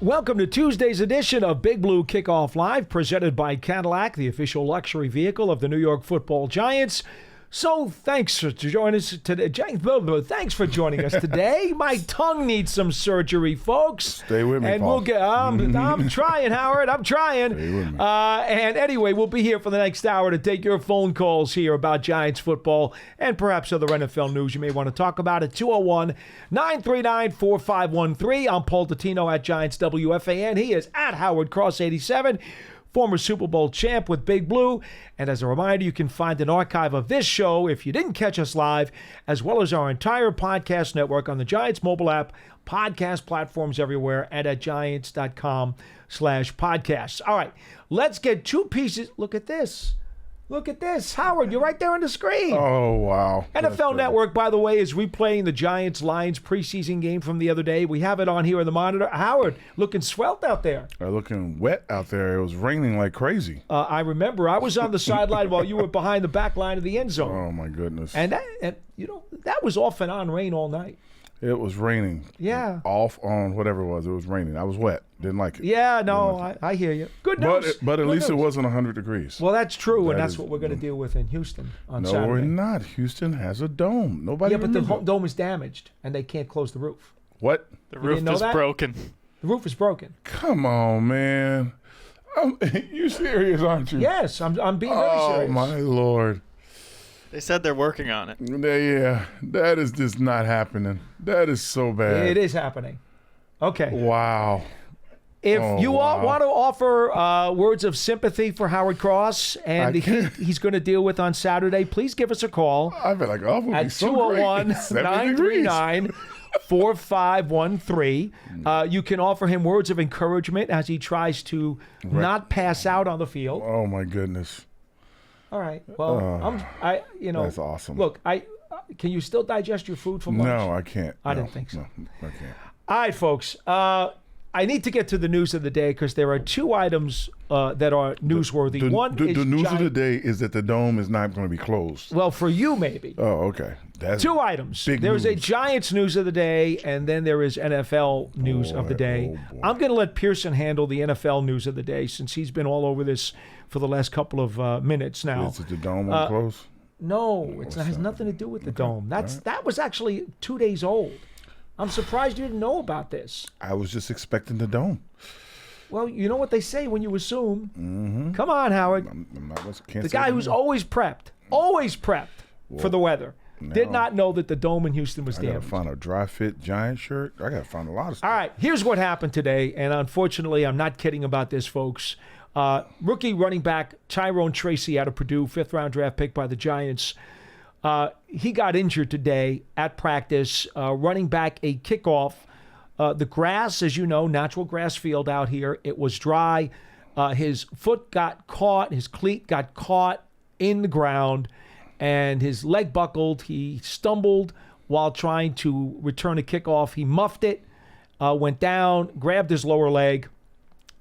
Welcome to Tuesday's edition of Big Blue Kickoff Live, presented by Cadillac, the official luxury vehicle of the New York Football Giants. So thanks for joining us today. Thanks for joining us today. My tongue needs some surgery, folks. Stay with me, and Paul. we'll get. I'm trying, Howard. I'm trying. Stay with me. And anyway, we'll be here for the next hour to take your phone calls here about Giants football and perhaps other NFL news you may want to talk about at 201-939-4513. I'm Paul Dottino at Giants WFAN. He is at Howard Cross 87. Former Super Bowl champ with Big Blue. And as a reminder, you can find an archive of this show if you didn't catch us live, as well as our entire podcast network on the Giants mobile app, podcast platforms everywhere, and at giants.com/podcasts. All right, let's get two pieces. Look at this. Look at this. Howard, you're right there on the screen. Oh, wow. NFL Network, by the way, is replaying the Giants-Lions preseason game from the other day. We have it on here on the monitor. Howard, looking svelte out there. Looking wet out there. It was raining like crazy. I remember I was on the sideline while you were behind the back line of the end zone. Oh, my goodness. And that was off and on rain all night. It was raining. Yeah. Off on whatever it was. It was raining. I was wet. Didn't like it. Yeah, no, I hear you. Good news. But at least it wasn't 100 degrees. Well, that's true, and that's what we're going to deal with in Houston on Saturday. No, we're not. Houston has a dome. Nobody. Yeah, but the dome is damaged, and they can't close the roof. What? The roof is broken. The roof is broken. Come on, man. You serious, aren't you? Yes, I'm being very serious. Oh, my Lord. They said they're working on it. Yeah, that is just not happening. That is so bad. It is happening. Okay. Wow. If you want to offer words of sympathy for Howard Cross and the heat he's going to deal with on Saturday, please give us a call. I feel like would at be so 201-939-4513. You can offer him words of encouragement as he tries to not pass out on the field. Oh my goodness. All right. Well, that's awesome. Look, can you still digest your food from lunch? No, I can't. I didn't think so. No, I can't. All right, folks. I need to get to the news of the day because there are two items that are newsworthy. The news of the day is that the dome is not going to be closed. Well, for you, maybe. Oh, okay. That's two items. There's news. a Giants news of the day, and then there is NFL news of the day. I'm going to let Pearson handle the NFL news of the day since he's been all over this for the last couple of minutes now. Is it the dome won't close? No, it has nothing to do with the dome. That was actually 2 days old. I'm surprised you didn't know about this. I was just expecting the dome. Well, you know what they say when you assume. Mm-hmm. Come on, Howard. The guy who's always prepped for the weather, did not know that the dome in Houston was damaged. I got to find a dry fit Giant shirt. I got to find a lot of stuff. All right, here's what happened today, and unfortunately, I'm not kidding about this, folks. Rookie running back Tyrone Tracy out of Purdue, 5th-round draft pick by the Giants. He got injured today at practice, running back a kickoff. The grass, as you know, natural grass field out here, it was dry. His foot got caught, his cleat got caught in the ground, and his leg buckled. He stumbled while trying to return a kickoff. He muffed it, went down, grabbed his lower leg.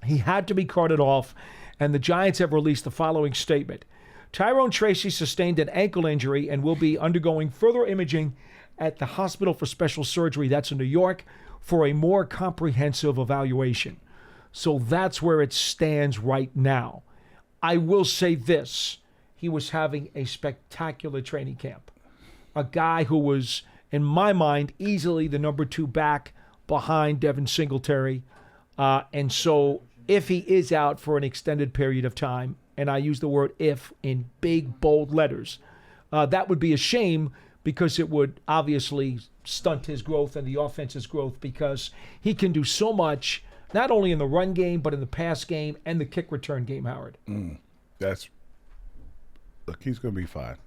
He had to be carted off, and the Giants have released the following statement. Tyrone Tracy sustained an ankle injury and will be undergoing further imaging at the Hospital for Special Surgery, that's in New York, for a more comprehensive evaluation. So that's where it stands right now. I will say this. He was having a spectacular training camp. A guy who was, in my mind, easily the number 2 back behind Devin Singletary. And so if he is out for an extended period of time, and I use the word if in big, bold letters, that would be a shame because it would obviously stunt his growth and the offense's growth because he can do so much, not only in the run game, but in the pass game and the kick return game, Howard. Look, he's going to be fine.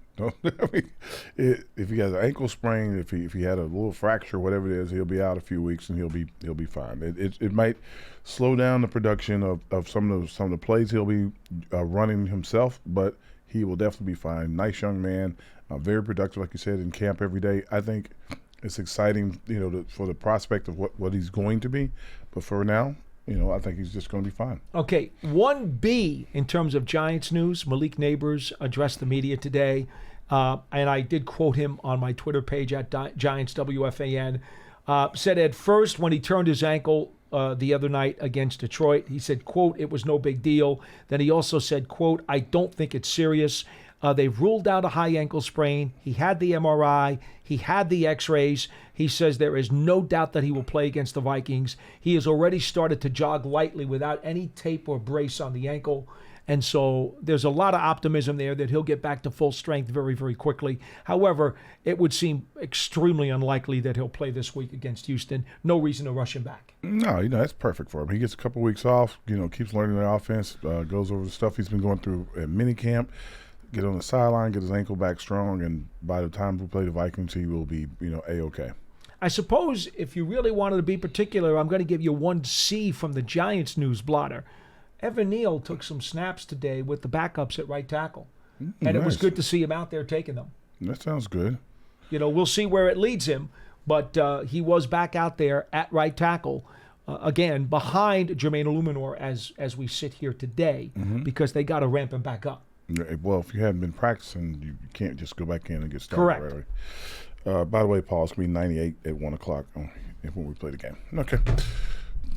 If he has an ankle sprain, if he had a little fracture, whatever it is, he'll be out a few weeks and he'll be fine. It might slow down the production of some of the plays he'll be running himself, but he will definitely be fine. Nice young man, very productive, like you said, in camp every day. I think it's exciting, for the prospect of what he's going to be. But for now, I think he's just going to be fine. Okay, 1B in terms of Giants news. Malik Neighbors addressed the media today, and I did quote him on my Twitter page at Giants WFAN. Said at first when he turned his ankle the other night against Detroit, he said, quote, "It was no big deal." Then he also said, quote, "I don't think it's serious." They've ruled out a high ankle sprain. He had the MRI. He had the x-rays. He says there is no doubt that he will play against the Vikings. He has already started to jog lightly without any tape or brace on the ankle. And so there's a lot of optimism there that he'll get back to full strength very, very quickly. However, it would seem extremely unlikely that he'll play this week against Houston. No reason to rush him back. No, that's perfect for him. He gets a couple weeks off, keeps learning the offense, goes over the stuff he's been going through at minicamp, get on the sideline, get his ankle back strong, and by the time we play the Vikings, he will be, A-okay. I suppose if you really wanted to be particular, I'm going to give you one C from the Giants news blotter. Evan Neal took some snaps today with the backups at right tackle. And nice. It was good to see him out there taking them. That sounds good. We'll see where it leads him, but he was back out there at right tackle, again, behind Jermaine Illuminor as we sit here today, because they got to ramp him back up. Well, if you haven't been practicing, you can't just go back in and get started. Correct. Right. By the way, Paul, it's going to be 98 at 1 o'clock when we play the game. Okay.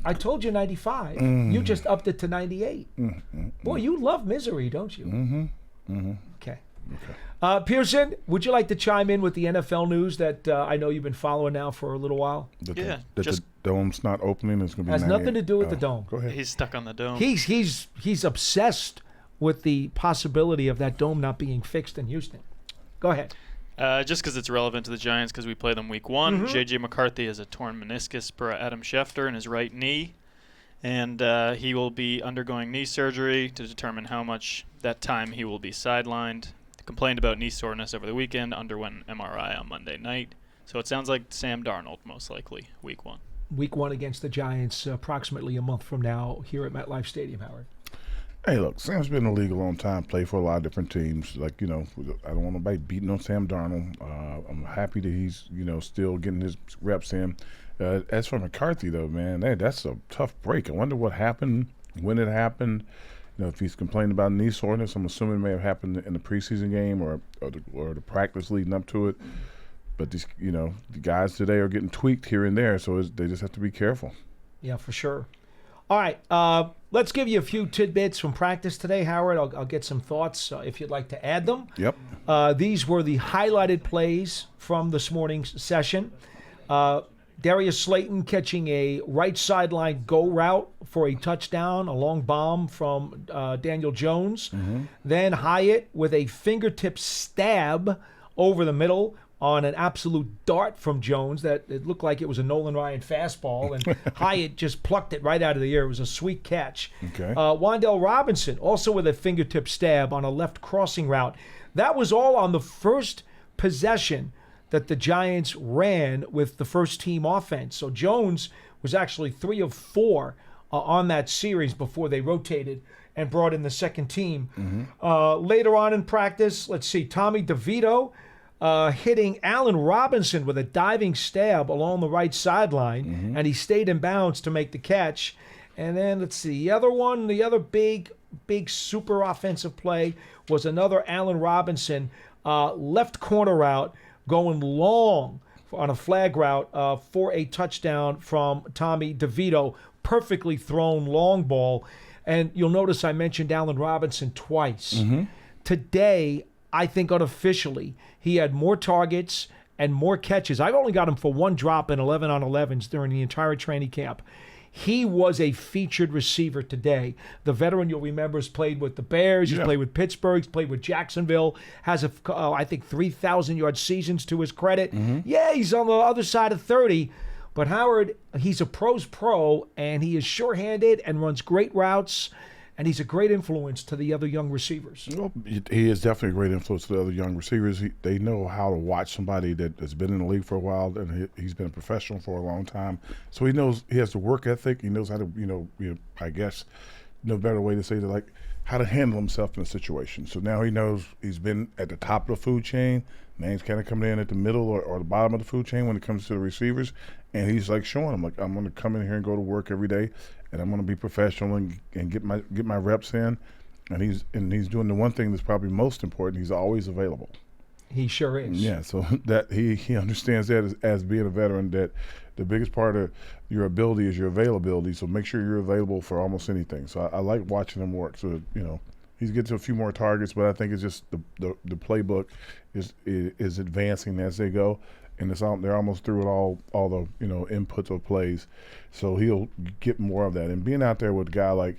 I told you 95. You just upped it to 98. Boy, you love misery, don't you? Okay. Pearson, would you like to chime in with the NFL news that I know you've been following now for a little while? The dome's not opening. It's going to be has 98. nothing to do with the dome. Go ahead. He's stuck on the dome. He's obsessed with the possibility of that dome not being fixed in Houston. Go ahead. Just because it's relevant to the Giants because we play them week 1. J.J. McCarthy has a torn meniscus per Adam Schefter in his right knee, and he will be undergoing knee surgery to determine how much that time he will be sidelined. He complained about knee soreness over the weekend, underwent an MRI on Monday night. So it sounds like Sam Darnold, most likely, week 1. Week 1 against the Giants, approximately a month from now here at MetLife Stadium, Howard. Hey, look, Sam's been in the league a long time, played for a lot of different teams. I don't want nobody beating on Sam Darnold. I'm happy that he's, still getting his reps in. As for McCarthy, though, man, that's a tough break. I wonder what happened, when it happened. If he's complaining about knee soreness, I'm assuming it may have happened in the preseason game or the practice leading up to it. But these, the guys today are getting tweaked here and there, so they just have to be careful. Yeah, for sure. All right, let's give you a few tidbits from practice today, Howard. I'll get some thoughts if you'd like to add them. Yep. These were the highlighted plays from this morning's session. Darius Slayton catching a right sideline go route for a touchdown, a long bomb from Daniel Jones. Then Hyatt with a fingertip stab over the middle on an absolute dart from Jones that it looked like it was a Nolan Ryan fastball, and Hyatt just plucked it right out of the air. It was a sweet catch. Okay. Wan'Dale Robinson also with a fingertip stab on a left crossing route. That was all on the first possession that the Giants ran with the first team offense. So Jones was actually 3 of 4 on that series before they rotated and brought in the second team. Later on in practice, let's see, Tommy DeVito hitting Allen Robinson with a diving stab along the right sideline, and he stayed in bounds to make the catch. And then, let's see, the other big super offensive play was another Allen Robinson left corner route going long on a flag route for a touchdown from Tommy DeVito. Perfectly thrown long ball. And you'll notice I mentioned Allen Robinson twice. Today, I think unofficially, he had more targets and more catches. I've only got him for 1 drop in 11 on 11s during the entire training camp. He was a featured receiver today. The veteran, you'll remember, has played with the Bears. He's played with Pittsburgh. He's played with Jacksonville. Has, I think, 3,000-yard seasons to his credit. Yeah, he's on the other side of 30. But Howard, he's a pro's pro, and he is sure-handed and runs great routes. And he's a great influence to the other young receivers. Well, he is definitely a great influence to the other young receivers. They know how to watch somebody that has been in the league for a while, and he's been a professional for a long time. So he knows he has the work ethic. He knows how to, I guess, no better way to say that, like how to handle himself in a situation. So now he knows he's been at the top of the food chain. Name's kind of coming in at the middle or the bottom of the food chain when it comes to the receivers. And he's like showing them, like, I'm going to come in here and go to work every day, and I'm going to be professional and get my reps in. And he's doing the one thing that's probably most important. He's always available. He sure is. Yeah, so that he understands that as being a veteran, that the biggest part of your ability is your availability. So make sure you're available for almost anything. So I like watching him work. So he's getting to a few more targets, but I think it's just the playbook is advancing as they go, and they're almost through it all the inputs of plays. So he'll get more of that. And being out there with a guy like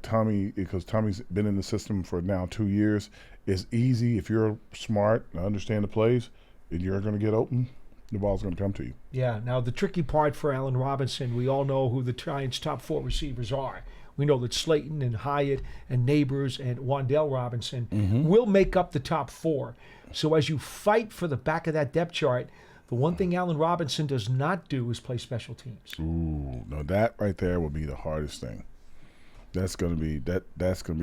Tommy, because Tommy's been in the system for now 2 years, it's easy if you're smart and understand the plays, and you're going to get open, the ball's going to come to you. Yeah. Now the tricky part for Allen Robinson, we all know who the Giants' top 4 receivers are. We know that Slayton and Hyatt and Neighbors and Wan'Dale Robinson will make up the top 4. So as you fight for the back of that depth chart, the one thing Allen Robinson does not do is play special teams. Ooh, no, that right there will be the hardest thing. That's going to be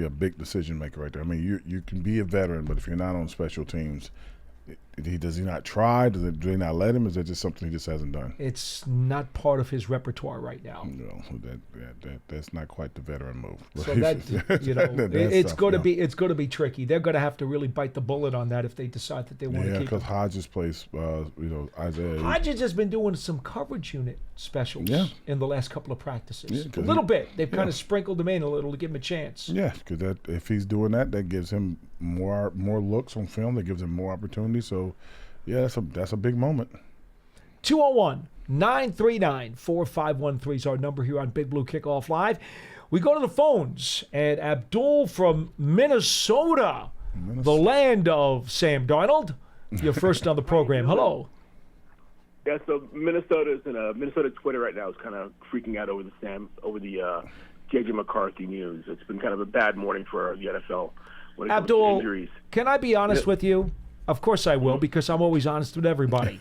a big decision maker right there. I mean, you can be a veteran, but if you're not on special teams, does he not try? Do they not let him? Is that just something he just hasn't done? It's not part of his repertoire right now. No, that's not quite the veteran move. So it's going to be tricky. They're going to have to really bite the bullet on that if they decide that they want to keep him. Yeah, because Hodges plays, Isaiah. Hodges has been doing some coverage unit specials in the last couple of practices. Yeah, a little bit. They've kind of sprinkled him in a little to give him a chance. Yeah, because if he's doing that gives him more looks on film. That gives him more opportunity. So, yeah, that's a big moment. 201-939-4513 is our number here on Big Blue Kickoff Live. We go to the phones, and Abdul from Minnesota, the land of Sam Darnold. You're first on the program. Hello. Yeah, so Minnesota Twitter right now is kind of freaking out over the J.J. McCarthy news. It's been kind of a bad morning for the NFL when it comes to injuries. Can I be honest with you? Of course I will, because I'm always honest with everybody.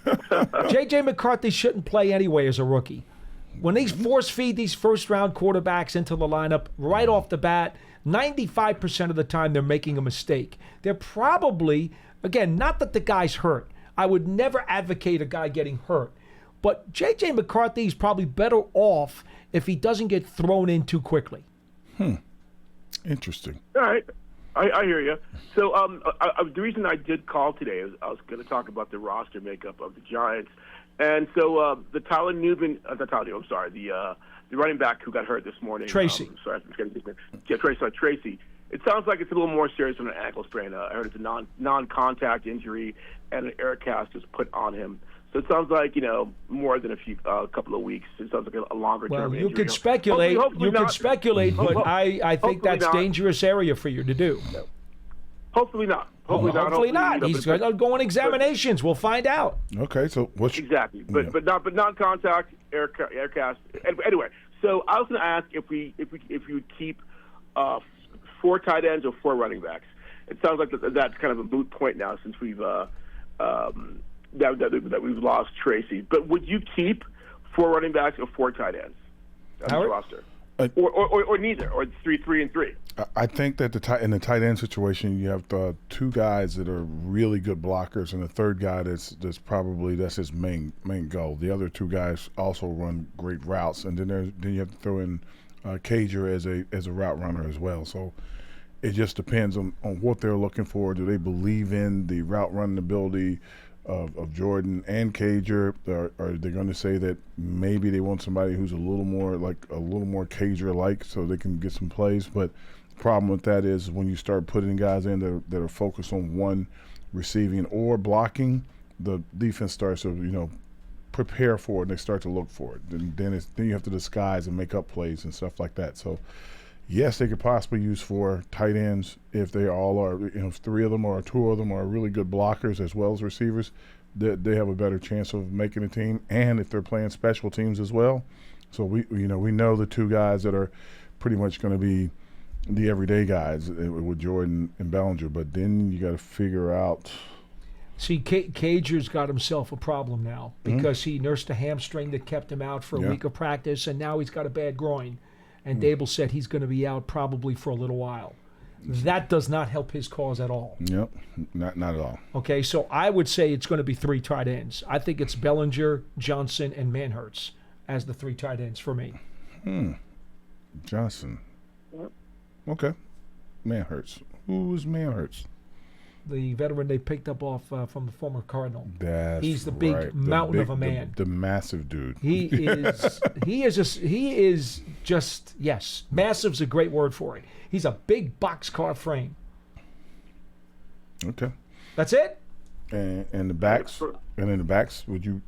J.J. McCarthy shouldn't play anyway as a rookie. When they force-feed these first-round quarterbacks into the lineup right off the bat, 95% of the time they're making a mistake. They're probably, again, not that the guy's hurt. I would never advocate a guy getting hurt. But J.J. McCarthy is probably better off if he doesn't get thrown in too quickly. Interesting. All right. I hear you. So the reason I did call today is I was going to talk about the roster makeup of the Giants. And so the running back who got hurt this morning. Tracy. Tracy. It sounds like it's a little more serious than an ankle sprain. I heard it's a non-contact injury, and an air cast was put on him. So it sounds like, more than a couple of weeks. It sounds like a longer-term injury. Well, you could speculate. But I think that's a dangerous area for you to do. Hopefully not. Hopefully not. He's going to go on examinations. We'll find out. Okay, so exactly, but non-contact air cast. Anyway, so I was going to ask if you would keep 4 tight ends or 4 running backs. It sounds like that's kind of a moot point now since we've that we've lost Tracy. But would you keep 4 running backs or 4 tight ends on the roster? Or neither, or 3 and 3. I think that in the tight end situation, you have 2 guys that are really good blockers, and a third guy that's his main goal. The other 2 guys also run great routes, and then you have to throw in Cager as a route runner as well. So it just depends on what they're looking for. Do they believe in the route running ability of Jordan and Cager? Are they going to say that maybe they want somebody who's a little more Cager-like so they can get some plays? But the problem with that is when you start putting guys in that are focused on one receiving or blocking, the defense starts to prepare for it and they start to look for it. Then you have to disguise and make up plays and stuff like that. So yes, they could possibly use 4 tight ends if they all are, 3 of them or 2 of them are really good blockers as well as receivers. They have a better chance of making a team, and if they're playing special teams as well. So we know the 2 guys that are pretty much going to be the everyday guys with Jordan and Bellinger, but then you got to figure out. See, Cager's got himself a problem now because he nursed a hamstring that kept him out for a week of practice, and now he's got a bad groin. And Dable said he's going to be out probably for a little while. That does not help his cause at all. Yep, not at all. Okay, so I would say it's going to be 3 tight ends. I think it's Bellinger, Johnson, and Manhurts as the 3 tight ends for me. Johnson. Okay. Manhurts. Who's Manhurts? the veteran they picked up off from the former Cardinal. He's the big mountain of a man. The massive dude. He is. He is just. Yes, massive's a great word for it. He's a big boxcar frame. Okay. That's it. And the backs. And in the backs, would you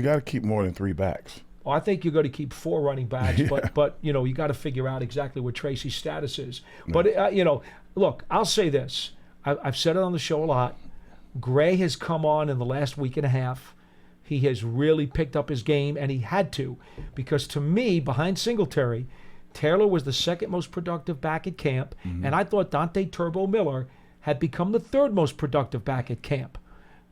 got to keep more than 3 backs. Well, I think you're going to keep 4 running backs, but you got to figure out exactly what Tracy's status is. But look, I'll say this. I've said it on the show a lot. Gray has come on in the last week and a half. He has really picked up his game, and he had to, because to me, behind Singletary, Taylor was the second most productive back at camp, and I thought Dante Turbo Miller had become the 3rd most productive back at camp.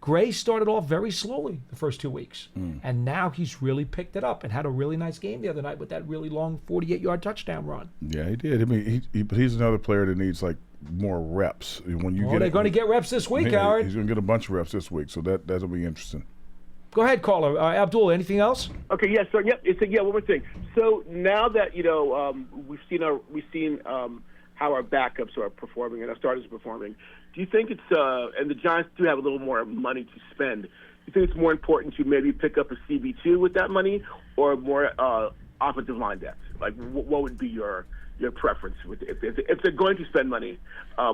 Gray started off very slowly the first 2 weeks, and now he's really picked it up and had a really nice game the other night with that really long 48-yard touchdown run. Yeah, he did. I mean, but he's another player that needs more reps. When they're going to get reps this week, Howard. He's going to get a bunch of reps this week, so that'll be interesting. Go ahead, caller. Abdul, anything else? Okay, yeah. So one more thing. So now that we've seen how our backups are performing and our starters are performing. Do you think it's and the Giants do have a little more money to spend? Do you think it's more important to maybe pick up a CB2 with that money, or more offensive line depth? Like, what would be your preference if they're going to spend money?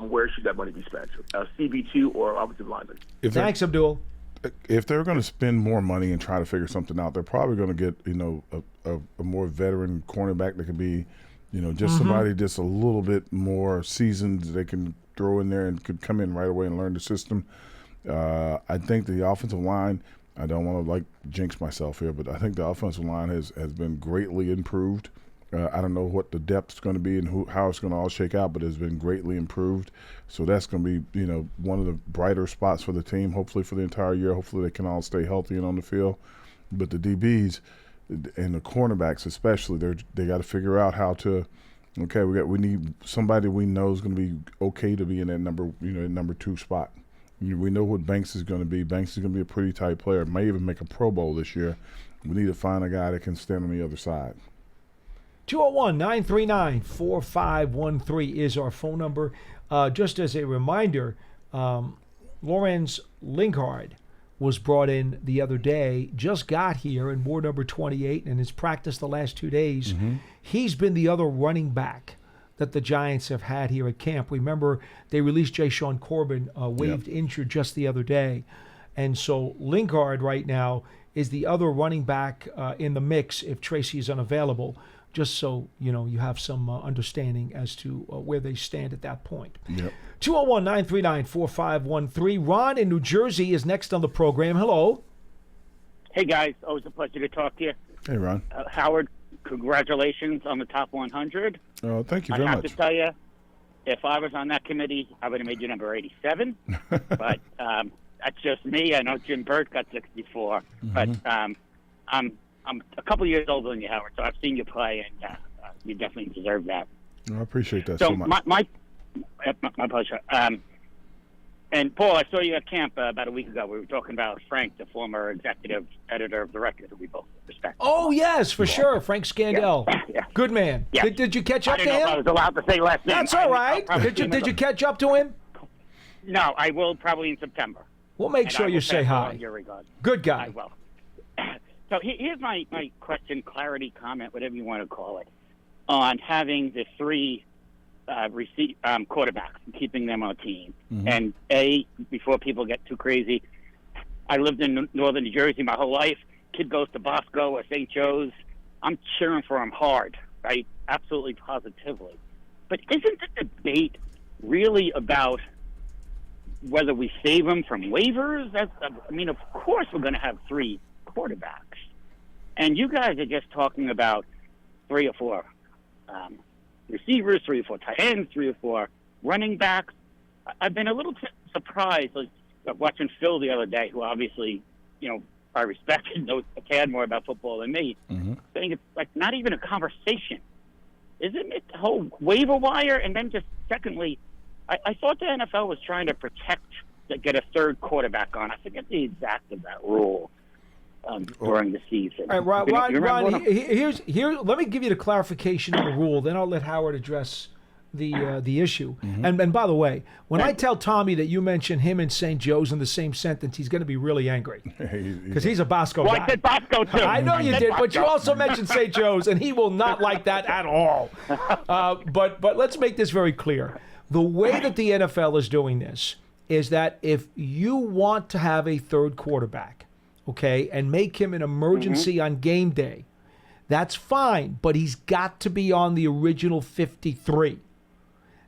Where should that money be spent? CB2 or offensive lineman? Thanks, Abdul. If they're going to spend more money and try to figure something out, they're probably going to get a more veteran cornerback that can be just somebody just a little bit more seasoned. They can throw in there and could come in right away and learn the system. I think the offensive line, I don't want to jinx myself here, but I think the offensive line has been greatly improved. I don't know what the depth's going to be and how it's going to all shake out, but it's been greatly improved. So that's going to be, one of the brighter spots for the team, hopefully for the entire year. Hopefully they can all stay healthy and on the field. But the DBs and the cornerbacks especially, they got to figure out how to. Okay, we need somebody we know is going to be okay to be in that number 2 spot. We know what Banks is going to be. Banks is going to be a pretty tight player. May even make a Pro Bowl this year. We need to find a guy that can stand on the other side. 201-939-4513 is our phone number. Just as a reminder, Lorenz Lingard was brought in the other day, just got here and wore number 28 and has practiced the last 2 days. He's been the other running back that the Giants have had here at camp. Remember, they released Jay Sean Corbin, waived injured just the other day. And so Lingard right now is the other running back in the mix if Tracy is unavailable, just so you have some understanding as to where they stand at that point. 201-939-4513. Ron in New Jersey is next on the program. Hello. Hey, guys. Always a pleasure to talk to you. Hey, Ron. Howard, congratulations on the top 100. Oh, thank you very much. I have to tell you, if I was on that committee, I would have made you number 87. But that's just me. I know Jim Burt got 64. But I'm a couple years older than you, Howard, so I've seen you play, and you definitely deserve that. I appreciate that so much. My pleasure. And, Paul, I saw you at camp about a week ago. We were talking about Frank, the former executive editor of The Record, who we both respect. Oh, yes, for sure. Frank Scandell. Yeah. Good man. Yeah. Did you catch up to him? I didn't know if I was allowed to say last name. That's all right. Did you catch up to him? No, I will probably in September. We'll make sure you say hi. Good guy. I will. So here's my question, clarity, comment, whatever you want to call it, on having the 3 quarterbacks and keeping them on a team. And before people get too crazy, I lived in northern New Jersey my whole life. Kid goes to Bosco or St. Joe's. I'm cheering for him hard, right? Absolutely, positively. But isn't the debate really about whether we save him from waivers? Of course we're going to have 3 quarterbacks. And you guys are just talking about 3 or 4 receivers, 3 or 4 tight ends, 3 or 4 running backs. I've been a little surprised watching Phil the other day, who obviously, I respect and knows a tad more about football than me, saying it's not even a conversation. Isn't it the whole waiver wire? And then just secondly, I thought the NFL was trying to get a 3rd quarterback on. I forget the exact of that rule. During the season. All right, Ron, let me give you the clarification of the rule, then I'll let Howard address the issue. And by the way, when I tell Tommy that you mention him and St. Joe's in the same sentence, he's going to be really angry because he's a Bosco guy. I said Bosco too. I know you did, but you also mentioned St. Joe's, and he will not like that at all. But let's make this very clear. The way that the NFL is doing this is that if you want to have a third quarterback, okay, and make him an emergency on game day, that's fine, but he's got to be on the original 53.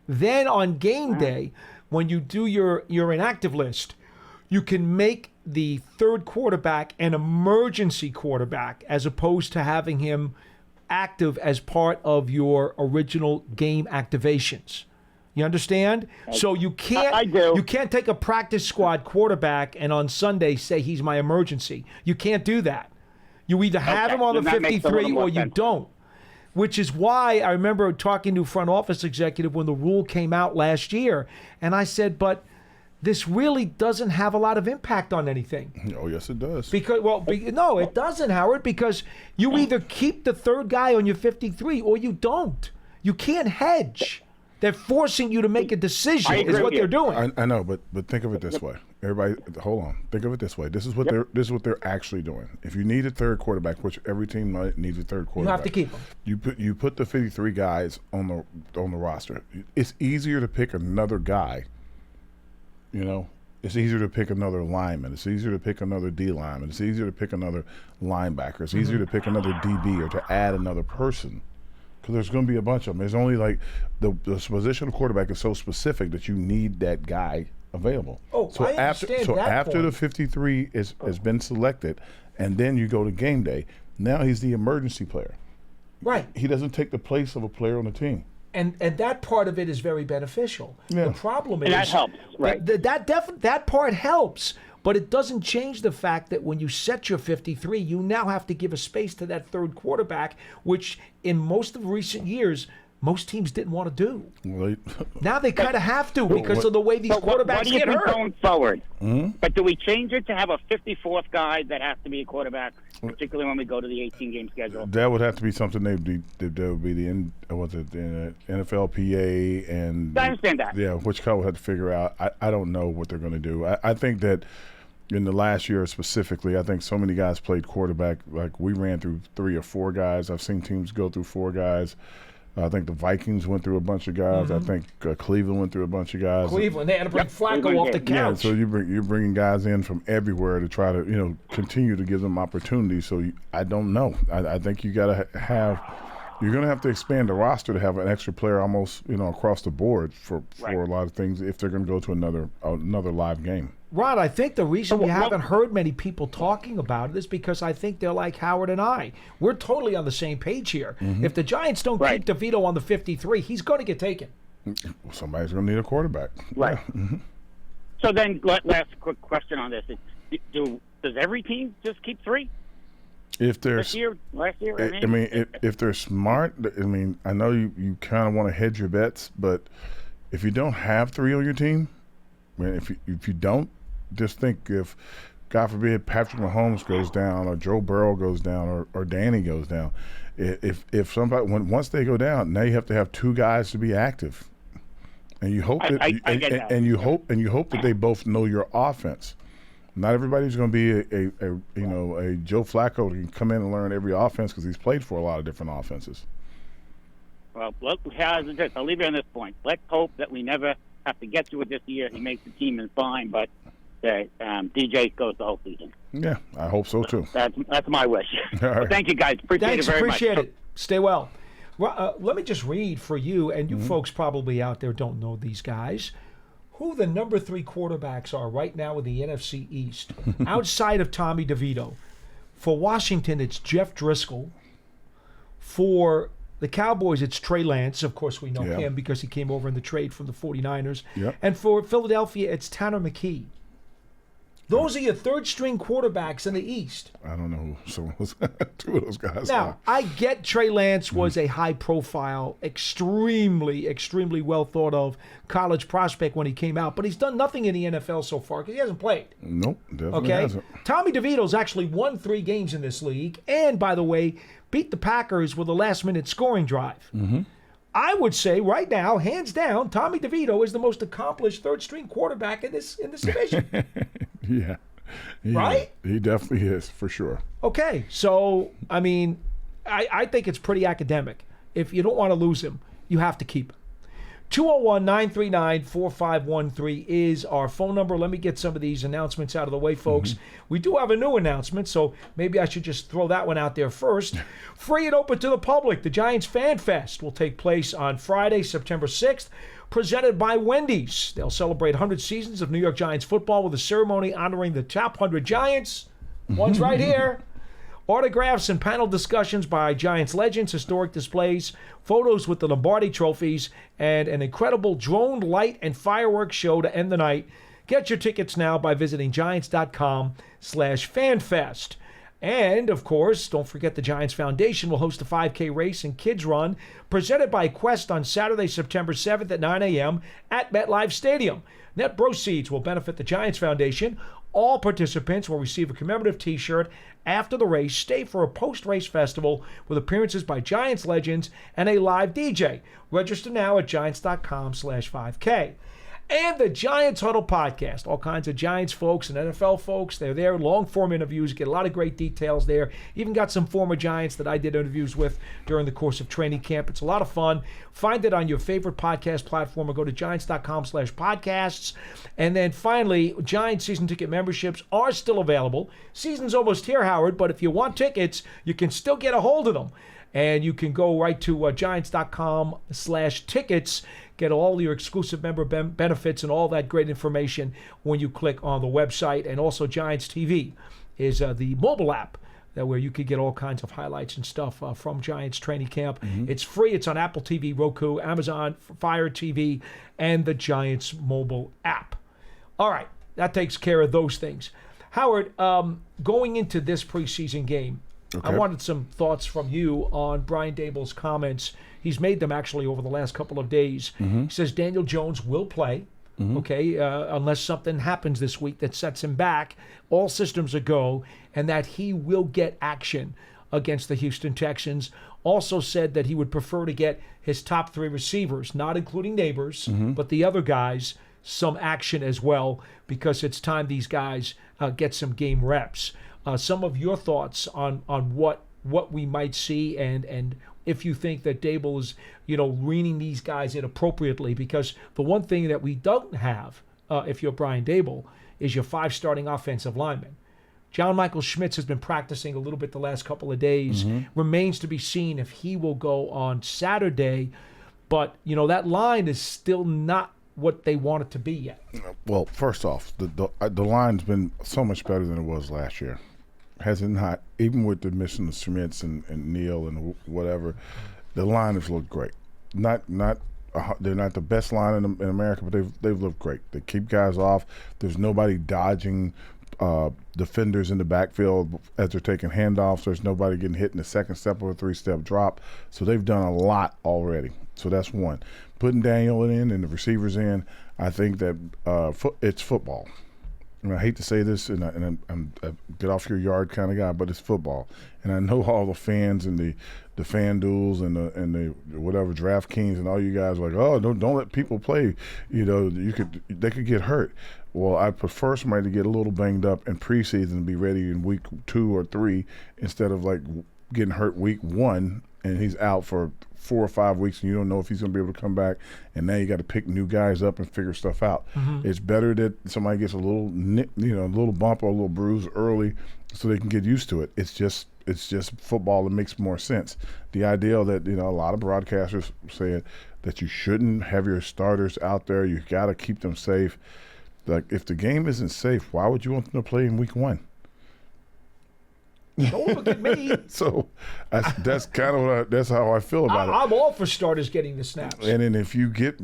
Then on game day, when you do your inactive list, you can make the third quarterback an emergency quarterback as opposed to having him active as part of your original game activations. You understand? So you can't I do. You can't take a practice squad quarterback and on Sunday say he's my emergency. You can't do that. You either have him on the then that makes a 53 little more or you sense. don't. Which is why I remember talking to a front office executive when the rule came out last year, and I said, but this really doesn't have a lot of impact on anything. Oh, yes, it does. Because no, it doesn't, Howard, because you either keep the third guy on your 53 or you don't. You can't hedge. They're forcing you to make a decision I agree is what with you. they're doing. I know, but think of it this way. Everybody, hold on. Think of it this way. This is what they're actually doing. If you need a third quarterback, which every team needs a third You quarterback, have to keep him. You put the 53 guys on the roster. It's easier to pick another guy. You know, it's easier to pick another lineman. It's easier to pick another D lineman. It's easier to pick another linebacker. It's easier to pick another DB or to add another person. Because there's going to be a bunch of them. There's only like the position of quarterback is so specific that you need that guy available. Oh, I understand that after point. the 53 has been selected, and then you go to game day, now he's the emergency player. Right. He doesn't take the place of a player on the team. And that part of it is very beneficial. Yeah. The problem is And that helps, right? That part helps, but it doesn't change the fact that when you set your 53, you now have to give a space to that third quarterback, which in most of recent years, most teams didn't want to do. Well, Now they kind of have to because of the way these But what quarterbacks do you get do hurt. going forward? But do we change it to have a 54th guy that has to be a quarterback, particularly when we go to the 18-game schedule? that would have to be something that would be the NFLPA and I understand that. Yeah, which Kyle would have to figure out. I don't know what they're going to do. I think that in the last year specifically, I think so many guys played quarterback. Like we ran through 3 or 4 guys. I've seen teams go through 4 guys. I think the Vikings went through a bunch of guys. I think Cleveland went through a bunch of guys. Cleveland, they had to bring Flacco Cleveland off the did. Yeah, couch. so you're bringing guys in from everywhere to try to continue to give them opportunities. So I don't know. I think you got to have. You're going to have to expand the roster to have an extra player almost across the board for a lot of things if they're going to go to another live game. Rod, I think the reason you haven't heard many people talking about it is because I think they're like Howard and I. We're totally on the same page here. If the Giants don't keep DeVito on the 53, he's going to get taken. Somebody's going to need a quarterback. Right. So then, last quick question on this: does every team just keep 3 If they're this year, last year? I mean, if they're smart, I mean, I know you kind of want to hedge your bets, but if you don't have 3 on your team, I mean, if you don't, just think if, God forbid, Patrick Mahomes goes down or Joe Burrow goes down or Danny goes down, if somebody once they go down, now you have to have 2 guys to be active, and you hope that I get that. and you hope that they both know your offense. Not everybody's going to be a Joe Flacco who can come in and learn every offense because he's played for a lot of different offenses. Well, I'll leave it on this point. Let's hope that we never have to get to it this year. He makes the team and fine, but DJ goes the whole season. Yeah, I hope so too. That's my wish. All right. Well, thank you, guys. Appreciate it very much. Appreciate it. Stay well. Let me just read for you, and you folks probably out there don't know these guys, who the number 3 quarterbacks are right now in the NFC East, outside of Tommy DeVito. For Washington, it's Jeff Driscoll. For the Cowboys, it's Trey Lance. Of course, we know him because he came over in the trade from the 49ers. Yep. And for Philadelphia, it's Tanner McKee. Those are your third-string quarterbacks in the East. I don't know who some of those 2 of those guys Now, are. I get Trey Lance was a high-profile, extremely, extremely well-thought-of college prospect when he came out, but he's done nothing in the NFL so far because he hasn't played. Nope, definitely Okay? hasn't. Tommy DeVito's actually won 3 games in this league and, by the way, beat the Packers with a last-minute scoring drive. I would say right now, hands down, Tommy DeVito is the most accomplished third-string quarterback in this division. Yeah. Right? He definitely is, for sure. Okay, so, I mean, I think it's pretty academic. If you don't want to lose him, you have to keep him. 201-939-4513 is our phone number. Let me get some of these announcements out of the way, folks. We do have a new announcement, so maybe I should just throw that one out there first. Free and open to the public. The Giants Fan Fest will take place on Friday, September 6th, presented by Wendy's. They'll celebrate 100 seasons of New York Giants football with a ceremony honoring the top 100 Giants. One's right here. Autographs and panel discussions by Giants legends, historic displays, photos with the Lombardi trophies, and an incredible drone light and fireworks show to end the night. Get your tickets now by visiting giants.com/fanfest. And, of course, don't forget the Giants Foundation will host a 5K race and kids run presented by Quest on Saturday, September 7th at 9 a.m. at MetLife Stadium. Net proceeds will benefit the Giants Foundation. All participants will receive a commemorative T-shirt after the race. Stay for a post-race festival with appearances by Giants legends and a live DJ. Register now at giants.com/5K. And the Giants Huddle podcast. All kinds of Giants folks and NFL folks. They're there. Long-form interviews. Get a lot of great details there. Even got some former Giants that I did interviews with during the course of training camp. It's a lot of fun. Find it on your favorite podcast platform or go to giants.com/podcasts. And then finally, Giants season ticket memberships are still available. Season's almost here, Howard, but if you want tickets, you can still get a hold of them. And you can go right to giants.com/tickets. Get all your exclusive member benefits and all that great information when you click on the website. And also Giants TV is the mobile app where you can get all kinds of highlights and stuff from Giants training camp. It's free. It's on Apple TV, Roku, Amazon, Fire TV, and the Giants mobile app. All right, that takes care of those things. Howard, going into this preseason game, I wanted some thoughts from you on Brian Daboll's comments. He's made them actually over the last couple of days. He says Daniel Jones will play, unless something happens this week that sets him back. All systems are go, and that he will get action against the Houston Texans. Also said that he would prefer to get his top three receivers, not including Neighbors, but the other guys, some action as well, because it's time these guys get some game reps. Some of your thoughts on what we might see and if you think that Daboll is, reaning these guys inappropriately, because the one thing that we don't have, if you're Brian Daboll, is your 5 starting offensive linemen. John Michael Schmitz has been practicing a little bit the last couple of days. Remains to be seen if he will go on Saturday. But, that line is still not what they want it to be yet. Well, first off, the line's been so much better than it was last year. Has it not? Even with the mission of Schmitz and Neal and whatever, the line has looked great. They're not the best line in America, but they've looked great. They keep guys off. There's nobody dodging defenders in the backfield as they're taking handoffs. There's nobody getting hit in the second step or a 3-step drop. So they've done a lot already. So that's one. Putting Daniel in and the receivers in, I think that it's football. And I hate to say this, and I'm a get off your yard kind of guy, but it's football. And I know all the fans and the FanDuels and the whatever DraftKings and all you guys are like, oh, don't let people play. They could get hurt. Well, I prefer somebody to get a little banged up in preseason and be ready in week 2 or 3 instead of like getting hurt week 1 and he's out for 4 or 5 weeks and you don't know if he's going to be able to come back, and now you got to pick new guys up and figure stuff out. It's better that somebody gets a little little bump or a little bruise early so they can get used to it. It's just football that makes more sense. The idea that a lot of broadcasters said that you shouldn't have your starters out there, you got to keep them safe. Like, if the game isn't safe, why would you want them to play in week 1? Don't look at me. So that's kind of that's how I feel about it. I'm all for starters getting the snaps. And then if you get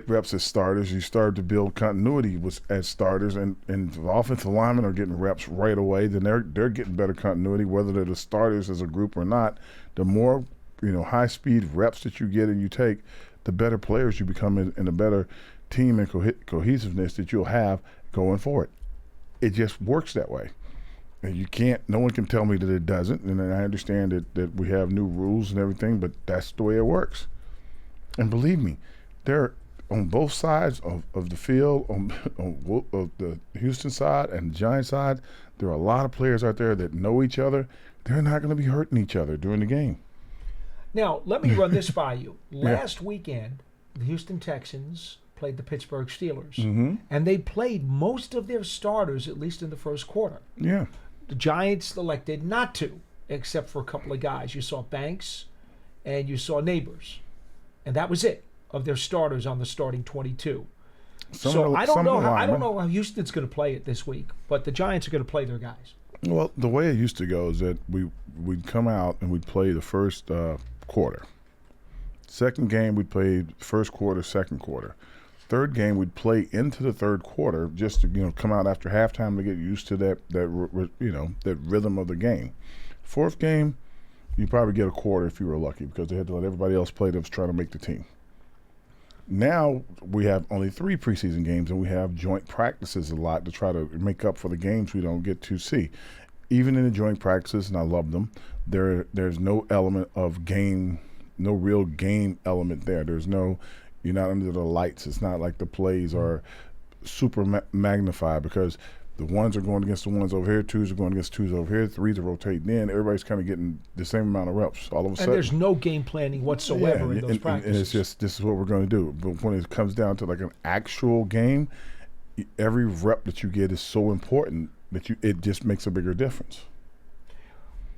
reps as starters, you start to build continuity as starters, and the offensive linemen are getting reps right away. Then they're getting better continuity, whether they're the starters as a group or not. The more high speed reps that you get and you take, the better players you become, and the better team and cohesiveness that you'll have going forward. It just works that way. And no one can tell me that it doesn't. And I understand that we have new rules and everything, but that's the way it works. And believe me, they're on both sides of the field, on the Houston side and the Giants side. There are a lot of players out there that know each other. They're not going to be hurting each other during the game. Now, let me run this by you. Last weekend, the Houston Texans played the Pittsburgh Steelers, and they played most of their starters, at least in the first quarter. Yeah. The Giants elected not to, except for a couple of guys. You saw Banks and you saw Neighbors, and that was it of their starters on the starting 22. So I don't know how Houston's going to play it this week, but the Giants are going to play their guys. Well, the way it used to go is that we'd come out and we'd play the first quarter. Second game we'd play first quarter, second quarter. Third game we'd play into the third quarter just to come out after halftime to get used to that rhythm of the game. Fourth game, you probably get a quarter if you were lucky because they had to let everybody else play that was trying to make the team. Now we have only 3 preseason games, and we have joint practices a lot to try to make up for the games we don't get to see. Even in the joint practices, and I love them, there's no element of game, no real game element there. You're not under the lights. It's not like the plays are super magnified because the ones are going against the ones over here, twos are going against twos over here, threes are rotating in. Everybody's kind of getting the same amount of reps all of a sudden. And there's no game planning whatsoever in those practices. And it's just, this is what we're going to do. But when it comes down to like an actual game, every rep that you get is so important that it just makes a bigger difference.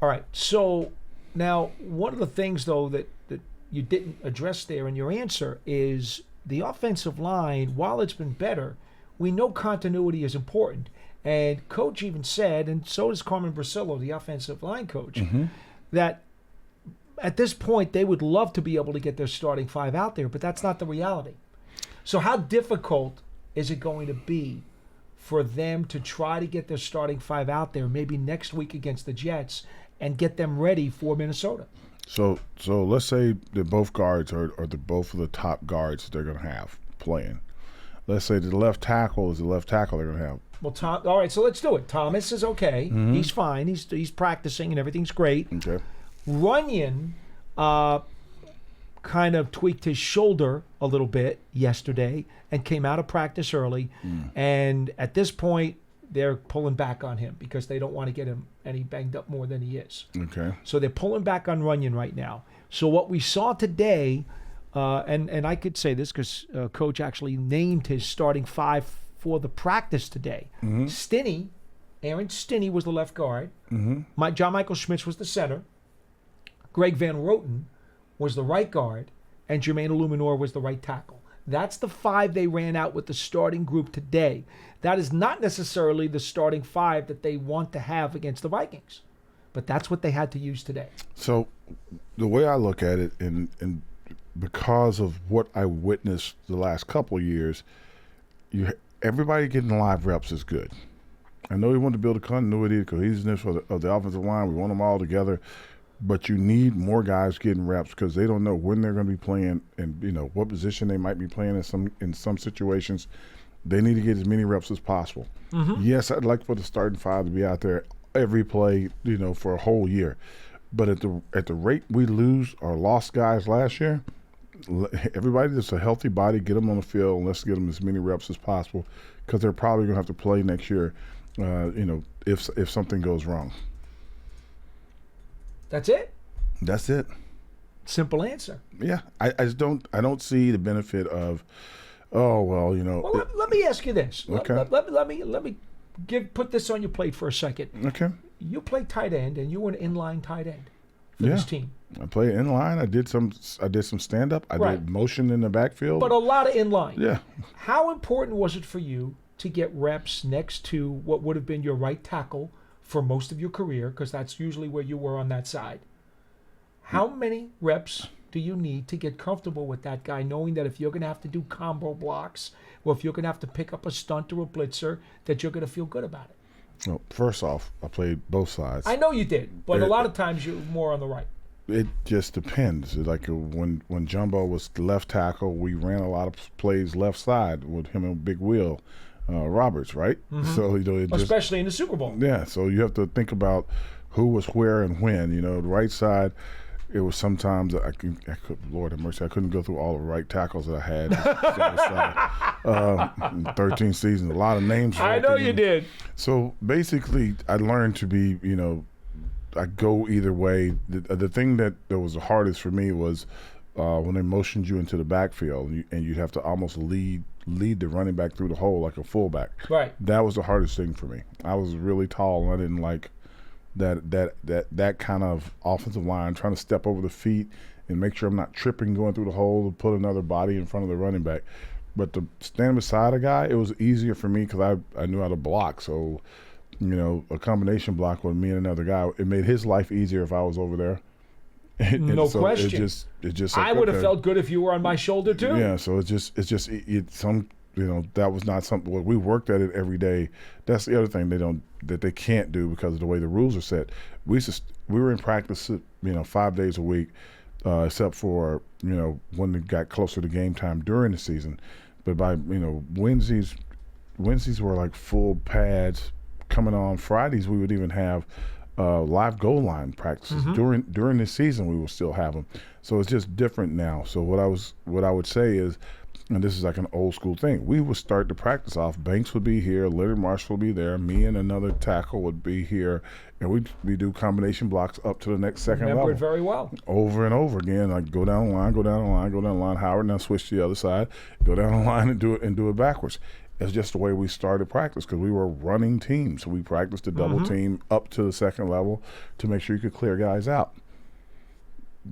All right. So now one of the things, though, that you didn't address there in your answer is the offensive line. While it's been better, we know continuity is important. And Coach even said, and so does Carmen Brasillo, the offensive line coach, that at this point they would love to be able to get their starting 5 out there, but that's not the reality. So how difficult is it going to be for them to try to get their starting 5 out there maybe next week against the Jets and get them ready for Minnesota? So let's say that both guards are both of the top guards they're going to have playing. Let's say the left tackle is the left tackle they're going to have. Well, all right, so let's do it. Thomas is okay. He's fine. He's practicing and everything's great. Okay. Runyon kind of tweaked his shoulder a little bit yesterday and came out of practice early. And at this point, they're pulling back on him because they don't want to get him any banged up more than he is. Okay. So they're pulling back on Runyon right now. So what we saw today, and I could say this because Coach actually named his starting 5 for the practice today. Aaron Stinney was the left guard. John Michael Schmitz was the center. Greg Van Roten was the right guard, and Jermaine Illuminor was the right tackle. That's the 5 they ran out with the starting group today. That is not necessarily the starting 5 that they want to have against the Vikings, but that's what they had to use today. So the way I look at it, and because of what I witnessed the last couple of years, everybody getting live reps is good. I know we want to build a continuity, the cohesiveness of the offensive line. We want them all together. But you need more guys getting reps because they don't know when they're going to be playing and what position they might be playing in some situations. They need to get as many reps as possible. Yes, I'd like for the starting 5 to be out there every play, for a whole year. But at the rate we lose or lost guys last year, everybody that's a healthy body, get them on the field and let's get them as many reps as possible because they're probably going to have to play next year, if something goes wrong. That's it? That's it. Simple answer. Yeah. I just don't see the benefit of, Well, let me ask you this. Okay. Let me put this on your plate for a second. Okay. You played tight end, and you were an inline tight end for this team. I played inline. I did some stand up. I did motion in the backfield. But a lot of inline. Yeah. How important was it for you to get reps next to what would have been your right tackle for most of your career, because that's usually where you were on that side? How many reps do you need to get comfortable with that guy, knowing that if you're going to have to do combo blocks or if you're going to have to pick up a stunt or a blitzer, that you're going to feel good about it? Well, first off, I played both sides. I know you did, but a lot of times you're more on the right. It just depends. Like when Jumbo was the left tackle, we ran a lot of plays left side with him and Big Will Roberts, right? So especially in the Super Bowl. Yeah, so you have to think about who was where and when. The right side, It was sometimes I could, Lord have mercy, I couldn't go through all the right tackles that I had. 13 seasons, a lot of names. I know you did. So basically, I learned to be, I go either way. The thing that was the hardest for me was when they motioned you into the backfield and you'd have to almost lead the running back through the hole like a fullback. Right. That was the hardest thing for me. I was really tall and I didn't like that kind of offensive line, trying to step over the feet and make sure I'm not tripping going through the hole to put another body in front of the running back. But to stand beside a guy, it was easier for me because I knew how to block. So, a combination block with me and another guy, it made his life easier if I was over there. No so question. It just I would have felt good if you were on my shoulder too. Yeah. So that was not something. Well, we worked at it every day. That's the other thing they can't do because of the way the rules are set. We were in practice, 5 days a week, except for when it got closer to game time during the season. But by Wednesdays were like full pads coming on. Fridays we would even have live goal line practices. During the season we will still have them. So it's just different now. So what I would say is, and this is like an old school thing, we would start the practice off. Banks would be here, Leonard Marshall would be there, me and another tackle would be here, and we do combination blocks up to the next second level. Remember it very well. Over and over again, like go down the line, go down the line, go down the line. Howard now switch to the other side, go down the line and do it backwards. It's just the way we started practice because we were running teams. So we practiced the double team up to the second level to make sure you could clear guys out.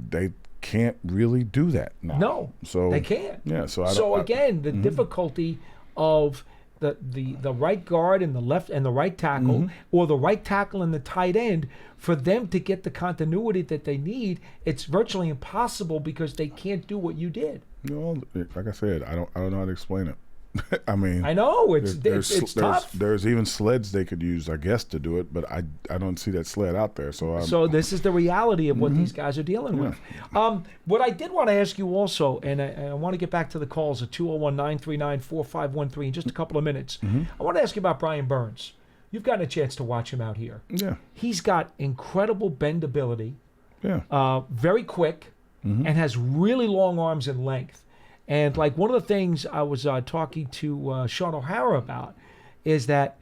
They can't really do that now. No, so they can't. Yeah, again, the difficulty of the right guard and the left and the right tackle, or the right tackle and the tight end, for them to get the continuity that they need, it's virtually impossible because they can't do what you did. Like I said, I don't know how to explain it. I mean, I know it's tough. There's even sleds they could use, I guess, to do it, but I don't see that sled out there. So this is the reality of what these guys are dealing with. What I did want to ask you also, and I want to get back to the calls at 201-939-4513 in just a couple of minutes. I want to ask you about Brian Burns. You've gotten a chance to watch him out here. Yeah, he's got incredible bendability. Yeah, very quick, and has really long arms and length. And like one of the things I was talking to Sean O'Hara about is that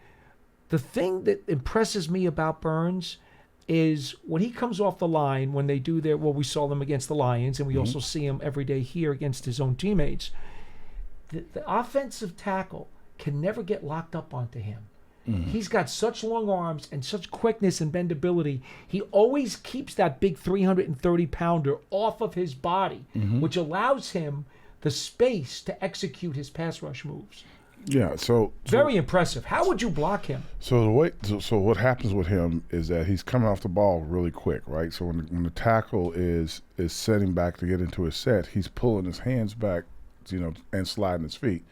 the thing that impresses me about Burns is when he comes off the line, when they do we saw them against the Lions, and we also see him every day here against his own teammates. The offensive tackle can never get locked up onto him. He's got such long arms and such quickness and bendability. He always keeps that big 330-pounder off of his body, which allows him the space to execute his pass rush moves. Yeah, so very impressive. How would you block him? So what happens with him is that he's coming off the ball really quick, right? So when the tackle is setting back to get into his set, he's pulling his hands back, and sliding his feet.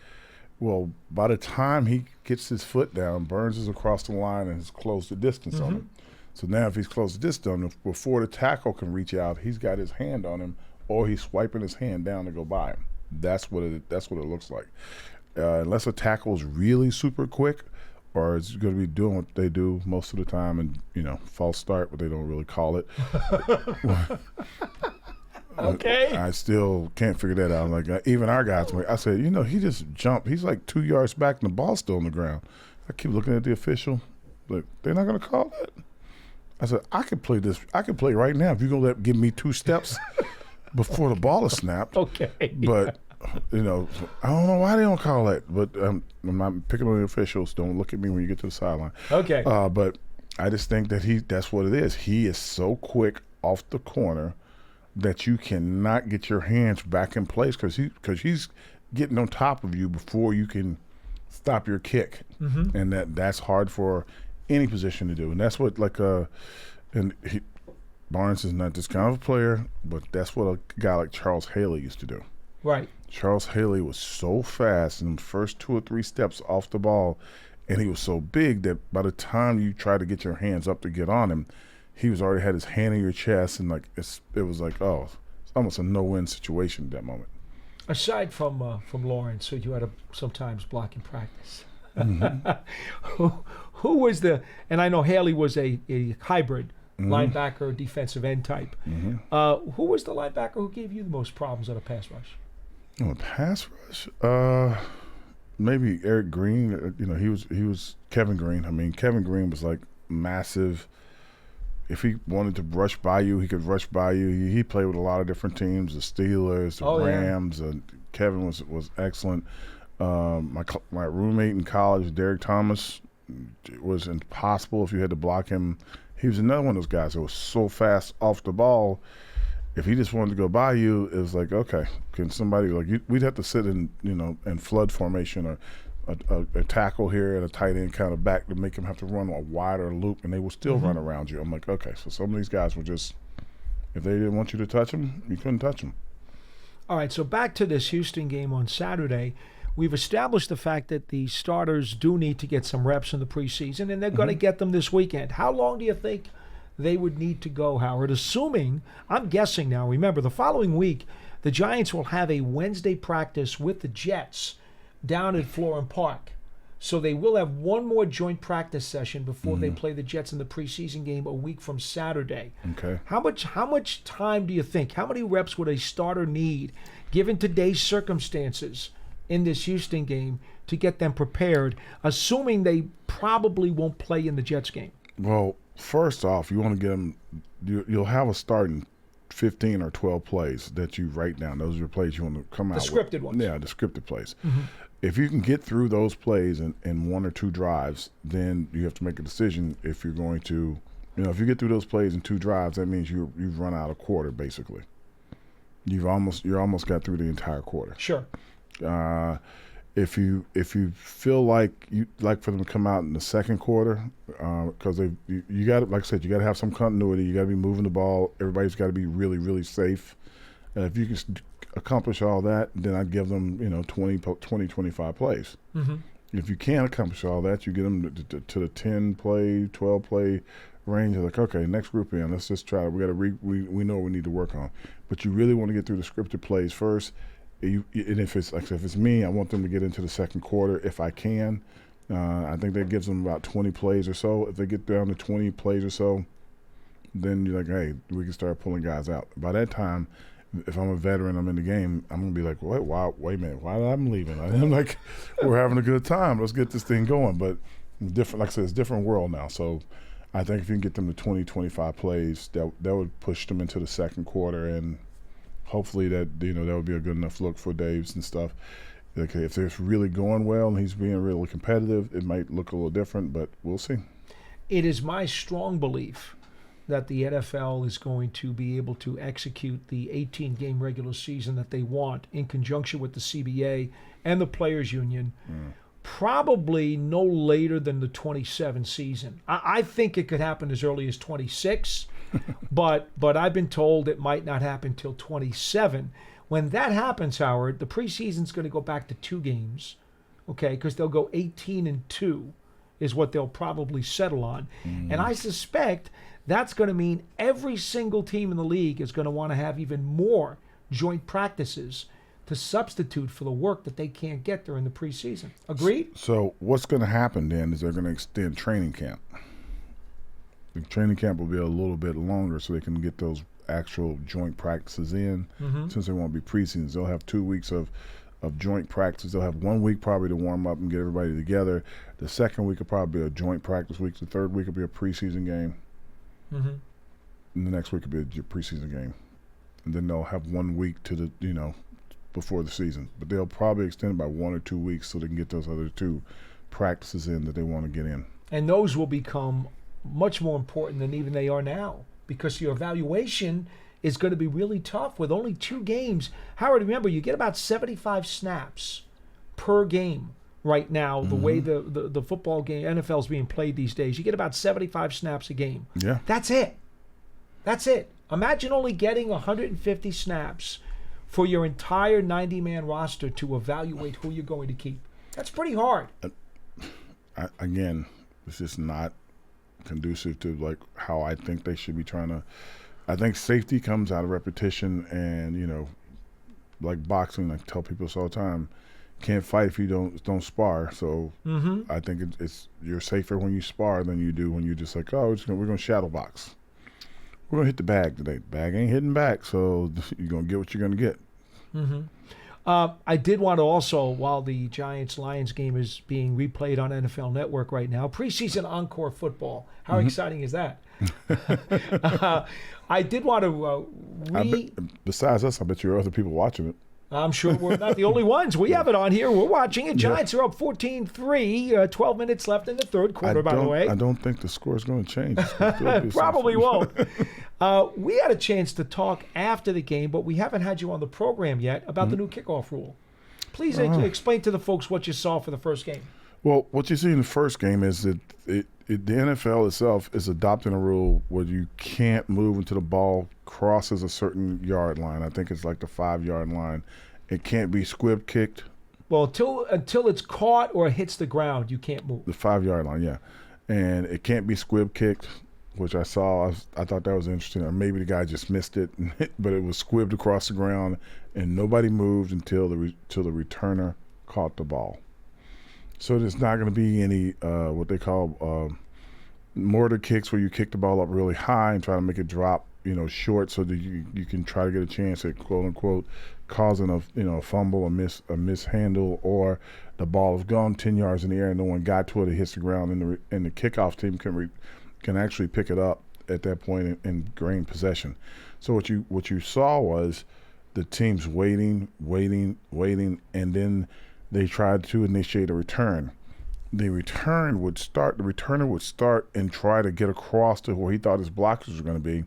Well, by the time he gets his foot down, Burns is across the line and has closed the distance on him. So now if he's closed the distance on him, before the tackle can reach out, he's got his hand on him, or he's swiping his hand down to go by him. That's what it looks like. Unless a tackle is really super quick, or it's going to be doing what they do most of the time, and false start, but they don't really call it. Okay. I still can't figure that out. Like even our guys, I said, he just jumped. He's like 2 yards back, and the ball's still on the ground. I keep looking at the official. Like, they're not going to call that. I said, I could play this. I could play right now if you're going to give me 2 steps before the ball is snapped. Okay. But, I don't know why they don't call that. But I'm not picking on the officials. Don't look at me when you get to the sideline. Okay. But I just think that that's what it is. He is so quick off the corner that you cannot get your hands back in place because he's getting on top of you before you can stop your kick. And that's hard for any position to do. And that's what Barnes is not this kind of a player, but that's what a guy like Charles Haley used to do. Right. Charles Haley was so fast in the first 2 or 3 steps off the ball, and he was so big that by the time you try to get your hands up to get on him, he was already had his hand in your chest, and it was like, it's almost a no-win situation at that moment. Aside from Lawrence, who you had to sometimes block in practice, who was and I know Haley was a hybrid linebacker, defensive end type. Who was the linebacker who gave you the most problems on a pass rush? Oh, pass rush? Maybe Eric Greene. He was Kevin Greene. I mean, Kevin Greene was like massive. If he wanted to rush by you, he could rush by you. He played with a lot of different teams, the Steelers, the Rams. Kevin was excellent. My roommate in college, Derek Thomas, was impossible if you had to block him. He was another one of those guys that was so fast off the ball. If he just wanted to go by you, it was like, okay, can somebody we'd have to sit in in flood formation or a tackle here and a tight end kind of back to make him have to run a wider loop, and they will still run around you. I'm like, okay, so some of these guys were just, if they didn't want you to touch them, you couldn't touch them. All right, so back to this Houston game on Saturday. We've established the fact that the starters do need to get some reps in the preseason, and they're going to get them this weekend. How long do you think they would need to go, Howard? Assuming, I'm guessing now, remember, the following week, the Giants will have a Wednesday practice with the Jets down at Florham Park. So they will have one more joint practice session before they play the Jets in the preseason game a week from Saturday. Okay. How much time do you think, how many reps would a starter need, given today's circumstances in this Houston game, to get them prepared, assuming they probably won't play in the Jets game? Well, first off, you want to get them, you'll have a starting 15 or 12 plays that you write down. Those are your plays you want to come out with. The scripted ones. Yeah, the scripted plays. If you can get through those plays in one or two drives, then you have to make a decision if you're going to, if you get through those plays in two drives, that means you've run out a quarter, basically. You're almost got through the entire quarter. Sure. If you feel like you like for them to come out in the second quarter, because you got, like I said, you got to have some continuity. You got to be moving the ball. Everybody's got to be really, really safe. And if you can accomplish all that, then I'd give them 20, 25 plays. If you can't accomplish all that, you get them to the 10 play, 12 play range. You're like, okay, next group in, let's just try. We know what we need to work on. But you really want to get through the scripted plays first. And if it's me, I want them to get into the second quarter if I can. I think that gives them about 20 plays or so. If they get down to 20 plays or so, then you're like, hey, we can start pulling guys out. By that time, if I'm a veteran, I'm in the game, I'm going to be like, wait a minute, why am I leaving? I'm like, we're having a good time. Let's get this thing going. But different, like I said, it's a different world now. So I think if you can get them to 20, 25 plays, that would push them into the second quarter, and hopefully that would be a good enough look for Daves and stuff. Okay, if it's really going well and he's being really competitive, it might look a little different, but we'll see. It is my strong belief that the NFL is going to be able to execute the 18-game regular season that they want in conjunction with the CBA and the Players Union probably no later than the 27 season. I think it could happen as early as 26, but I've been told it might not happen till 27. When that happens, Howard, the preseason's going to go back to 2 games, okay, because they'll go 18-2 is what they'll probably settle on. And I suspect that's going to mean every single team in the league is going to want to have even more joint practices to substitute for the work that they can't get during the preseason. Agreed? So what's going to happen then is they're going to extend training camp. The training camp will be a little bit longer so they can get those actual joint practices in. Since they won't be preseasons, they'll have 2 weeks of joint practice. They'll have 1 week probably to warm up and get everybody together. The second week will probably be a joint practice week. The third week will be a preseason game. And the next week will be a preseason game. And then they'll have 1 week to the, before the season. But they'll probably extend it by 1 or 2 weeks so they can get those other 2 practices in that they want to get in. And those will become much more important than even they are now, because your evaluation is going to be really tough with only 2 games. Howard, remember, you get about 75 snaps per game right now, the way the football game, NFL is being played these days. You get about 75 snaps a game. Yeah. That's it. That's it. Imagine only getting 150 snaps for your entire 90-man roster to evaluate who you're going to keep. That's pretty hard. Again, it's just not conducive to like how I think they should be trying to. I think safety comes out of repetition, and like boxing, I tell people this all the time, can't fight if you don't spar. So I think it's you're safer when you spar than you do when you're just like, oh, we're going to shadow box. We're going to hit the bag today. Bag ain't hitting back, so you're going to get what you're going to get. I did want to also, while the Giants-Lions game is being replayed on NFL Network right now, preseason encore football. How exciting is that? I did want to besides us, I bet you there are other people watching it. I'm sure we're not the only ones. We have it on here. We're watching it. Giants are up 14-3, 12 minutes left in the third quarter, by the way. I don't think the score is going to change. Probably won't. We had a chance to talk after the game, but we haven't had you on the program yet about the new kickoff rule. Please explain to the folks what you saw for the first game. Well, what you see in the first game is that the NFL itself is adopting a rule where you can't move until the ball crosses a certain yard line. I think it's like the 5-yard line. It can't be squib kicked. Well, until it's caught or hits the ground, you can't move. The 5-yard line, yeah. And it can't be squib kicked, which I saw. I thought that was interesting. Or maybe the guy just missed it, but it was squibbed across the ground, and nobody moved until the returner caught the ball. So there's not going to be any what they call mortar kicks where you kick the ball up really high and try to make it drop, short so that you can try to get a chance at quote unquote causing a fumble, a mishandle, or the ball has gone 10 yards in the air and no one got to it. It hits the ground, and the kickoff team can actually pick it up at that point and gain possession. So what you saw was the teams waiting, and then they tried to initiate a return. The returner would start and try to get across to where he thought his blockers were going to be.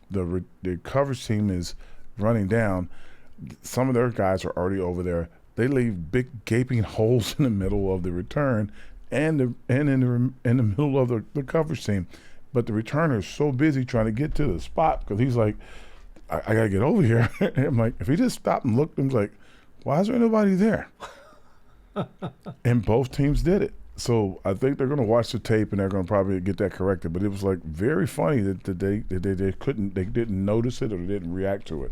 The coverage team is running down. Some of their guys are already over there. They leave big gaping holes in the middle of the return and in the middle of the coverage team. But the returner is so busy trying to get to the spot because he's like, I got to get over here. I'm like, if he just stopped and looked, I'm like, why is there nobody there? And both teams did it. So I think they're going to watch the tape and they're going to probably get that corrected. But it was like very funny that they didn't notice it or they didn't react to it.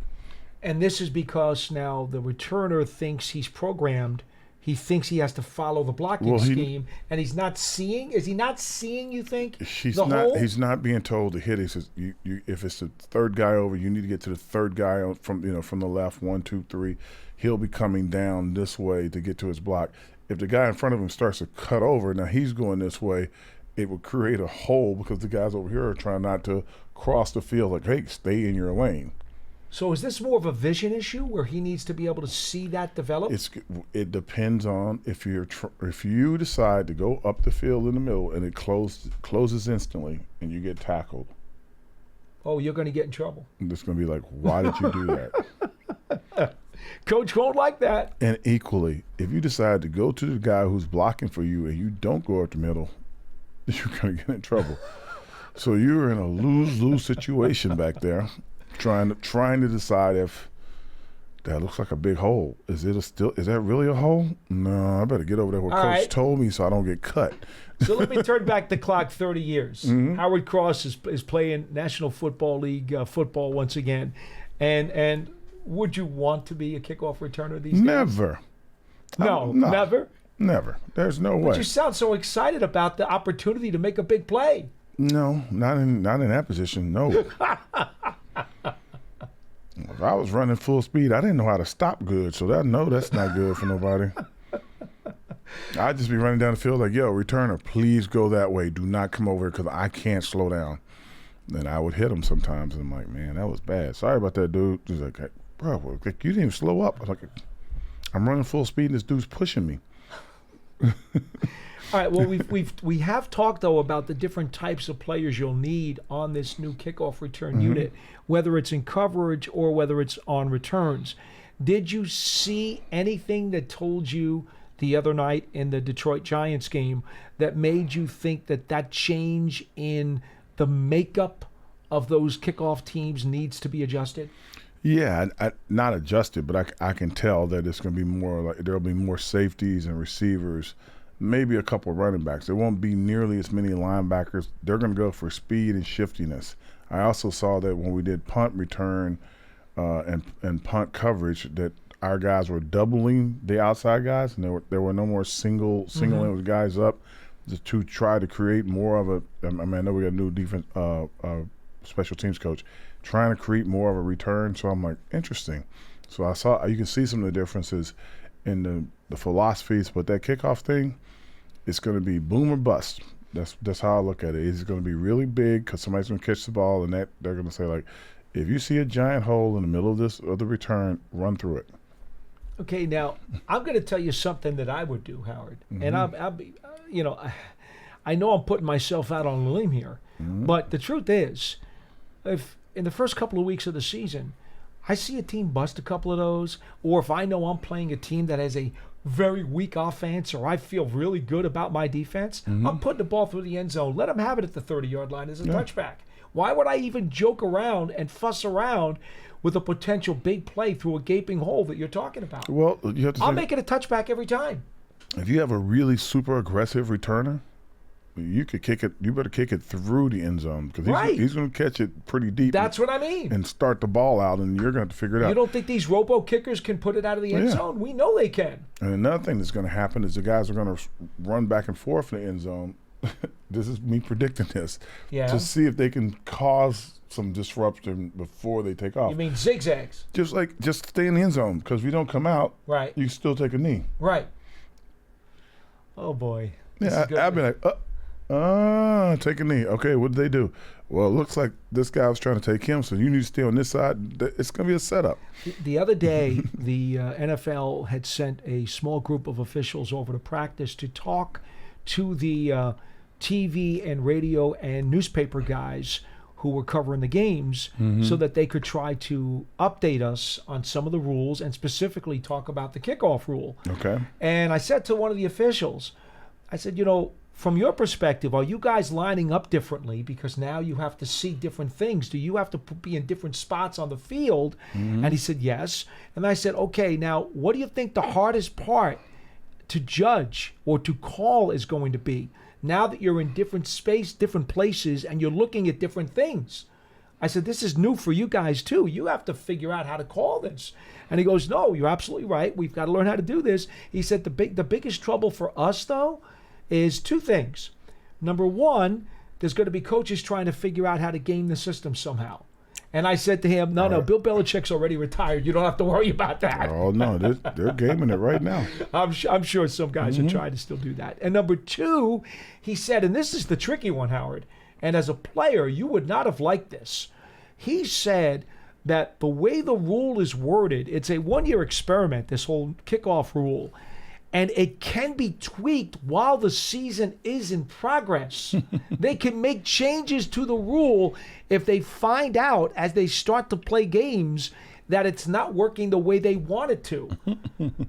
And this is because now the returner thinks he's programmed. He thinks he has to follow the blocking scheme, and he's not seeing. Is he not seeing? You think hole? He's not being told to hit. He says, if it's the third guy over, you need to get to the third guy from the left. 1, 2, 3. He'll be coming down this way to get to his block. If the guy in front of him starts to cut over, now he's going this way, it would create a hole because the guys over here are trying not to cross the field. Like, hey, stay in your lane. So is this more of a vision issue where he needs to be able to see that develop? It depends on if you decide to go up the field in the middle and it closes instantly and you get tackled. Oh, you're going to get in trouble. It's going to be like, why did you do that? Coach won't like that. And equally, if you decide to go to the guy who's blocking for you and you don't go up the middle, you're going to get in trouble. So you're in a lose-lose situation back there. Trying to decide if that looks like a big hole. Is that really a hole? No, I better get over there where Coach told me so I don't get cut. So let me turn back the clock 30 years. Howard Cross is playing National Football League football once again. And would you want to be a kickoff returner these days? Never. No, never? Never. There's no way. But you sound so excited about the opportunity to make a big play. No, not in that position, no. If I was running full speed, I didn't know how to stop good, so that's not good for nobody. I'd just be running down the field like, yo, returner, please go that way. Do not come over here because I can't slow down. Then I would hit him sometimes, and I'm like, man, that was bad. Sorry about that, dude. He's like, bro, you didn't even slow up. I'm like, I'm running full speed, and this dude's pushing me. All right. Well, we have talked though about the different types of players you'll need on this new kickoff return unit, whether it's in coverage or whether it's on returns. Did you see anything that told you the other night in the Detroit Giants game that made you think that change in the makeup of those kickoff teams needs to be adjusted? Yeah, not adjusted, but I can tell that it's going to be more like there'll be more safeties and receivers. Maybe a couple of running backs. There won't be nearly as many linebackers. They're going to go for speed and shiftiness. I also saw that when we did punt return and punt coverage, that our guys were doubling the outside guys, and there were no more single in guys up to try to create more of a. I mean, I know we got a new defense special teams coach, trying to create more of a return. So I'm like, interesting. So you can see some of the differences in the philosophies, but that kickoff thing, it's going to be boom or bust. That's how I look at it. It's going to be really big because somebody's going to catch the ball, and that they're going to say, like, if you see a giant hole in the middle of the return, run through it. Okay, now I'm going to tell you something that I would do, Howard, and I'll be, I know I'm putting myself out on a limb here, but the truth is, if in the first couple of weeks of the season, I see a team bust a couple of those, or if I know I'm playing a team that has a very weak offense, or I feel really good about my defense, I'm putting the ball through the end zone. Let them have it at the 30-yard line as a touchback. Why would I even joke around and fuss around with a potential big play through a gaping hole that you're talking about? Well, you have to I'll make it a touchback every time. If you have a really super aggressive returner, you could kick it. You better kick it through the end zone because he's going to catch it pretty deep. That's what I mean. And start the ball out, and you're going to have to figure it out. You don't think these robo kickers can put it out of the end zone? We know they can. And another thing that's going to happen is the guys are going to run back and forth in the end zone. This is me predicting this. Yeah. To see if they can cause some disruption before they take off. You mean zigzags? Just stay in the end zone because if you don't come out, right, you still take a knee. Right. Oh boy. Yeah, I've been like, take a knee. Okay, what did they do? Well, it looks like this guy was trying to take him, so you need to stay on this side. It's going to be a setup. The other day, the NFL had sent a small group of officials over to practice to talk to the TV and radio and newspaper guys who were covering the games so that they could try to update us on some of the rules and specifically talk about the kickoff rule. Okay. And I said to one of the officials, I said, from your perspective, are you guys lining up differently because now you have to see different things? Do you have to be in different spots on the field? And he said, yes. And I said, okay, now what do you think the hardest part to judge or to call is going to be now that you're in different space, different places, and you're looking at different things? I said, this is new for you guys too. You have to figure out how to call this. And he goes, no, you're absolutely right. We've got to learn how to do this. He said the biggest trouble for us though is two things. Number one, there's going to be coaches trying to figure out how to game the system somehow. And I said to him, no, Bill Belichick's already retired. You don't have to worry about that. Oh, no, they're gaming it right now. I'm sure some guys are trying to still do that. And number two, he said, and this is the tricky one, Howard, and as a player, you would not have liked this. He said that the way the rule is worded, it's a one-year experiment, this whole kickoff rule, and it can be tweaked while the season is in progress. They can make changes to the rule if they find out as they start to play games that it's not working the way they want it to.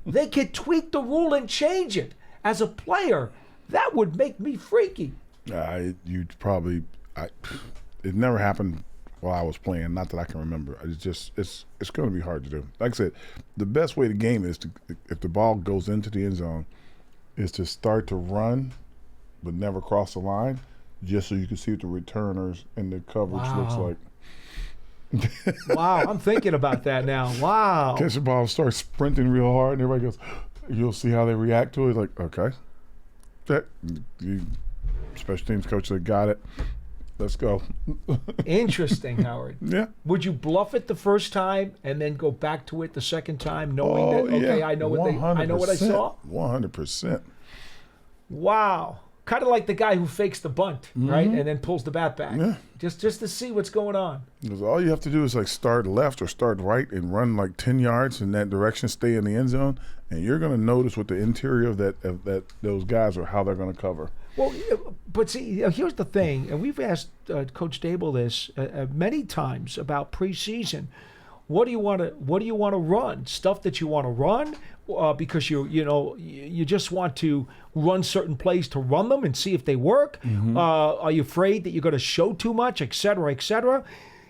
They could tweak the rule and change it. As a player, that would make me freaky. It never happened while I was playing. Not that I can remember. It's going to be hard to do. Like I said, the best way to game is to, if the ball goes into the end zone, is to start to run, but never cross the line, just so you can see what the returners and the coverage looks like. Wow, I'm thinking about that now. Wow. Catch the ball, start sprinting real hard, and everybody goes, you'll see how they react to it. Like, okay. Special teams coach said, got it. Let's go. Interesting, Howard. Yeah. Would you bluff it the first time and then go back to it the second time, knowing that okay, I know what I saw? 100%. Wow. Kind of like the guy who fakes the bunt, right, and then pulls the bat back. Yeah. Just to see what's going on. Because all you have to do is like start left or start right and run like 10 yards in that direction, stay in the end zone, and you're going to notice what the interior of that those guys are, how they're going to cover. Well, but see, here's the thing, and we've asked Coach Dable this many times about preseason. What do you want to run? Stuff that you want to run, because you just want to run certain plays to run them and see if they work. Are you afraid that you're going to show too much, et cetera, et cetera?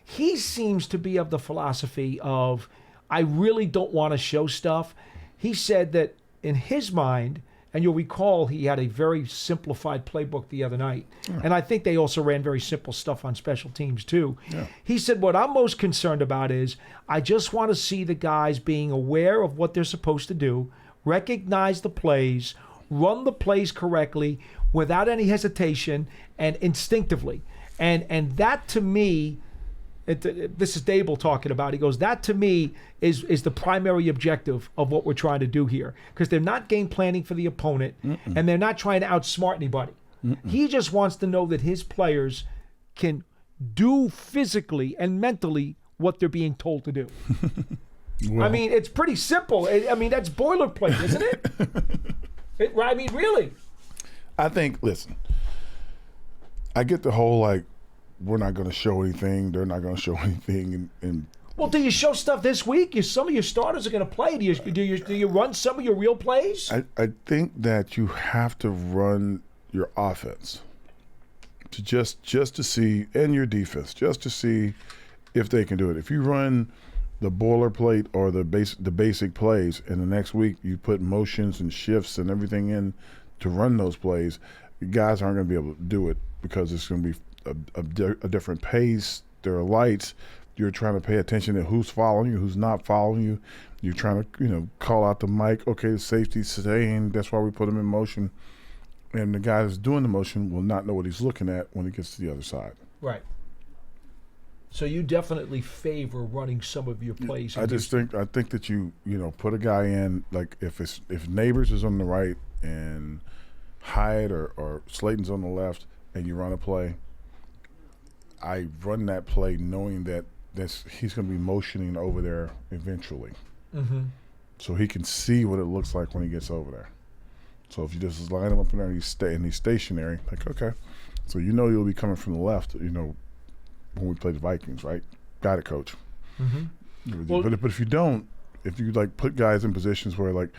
He seems to be of the philosophy of, I really don't want to show stuff. He said that in his mind, and you'll recall he had a very simplified playbook the other night. Yeah. And I think they also ran very simple stuff on special teams too. Yeah. He said, what I'm most concerned about is I just want to see the guys being aware of what they're supposed to do, recognize the plays, run the plays correctly without any hesitation and instinctively. And that to me this is Dable talking about. He goes, that to me is the primary objective of what we're trying to do here, because they're not game planning for the opponent, and they're not trying to outsmart anybody. He just wants to know that his players can do physically and mentally what they're being told to do. Well, I mean, it's pretty simple. I mean, that's boilerplate, isn't it? I mean, really. I think, listen, I get the whole, like, we're not going to show anything, they're not going to show anything. Well, do you show stuff this week? Some of your starters are going to play. Do you run some of your real plays? I think that you have to run your offense to just to see, and your defense, just to see if they can do it. If you run the boilerplate or the basic plays, and the next week you put motions and shifts and everything in to run those plays, guys aren't going to be able to do it because it's going to be a different pace. There are lights. You're trying to pay attention to who's following you, who's not following you. You're trying to, call out the mic. Okay, the safety's staying. That's why we put him in motion. And the guy that's doing the motion will not know what he's looking at when he gets to the other side. Right. So you definitely favor running some of your plays. I think that you put a guy in, like if Neighbors is on the right and Hyatt or Slayton's on the left, and you run a play, I run that play knowing that he's going to be motioning over there eventually. So he can see what it looks like when he gets over there. So if you just line him up in there and he's stationary, like, okay. So you'll be coming from the left, when we play the Vikings, right? Got it, coach. Well, but if you don't, if you like put guys in positions where, like,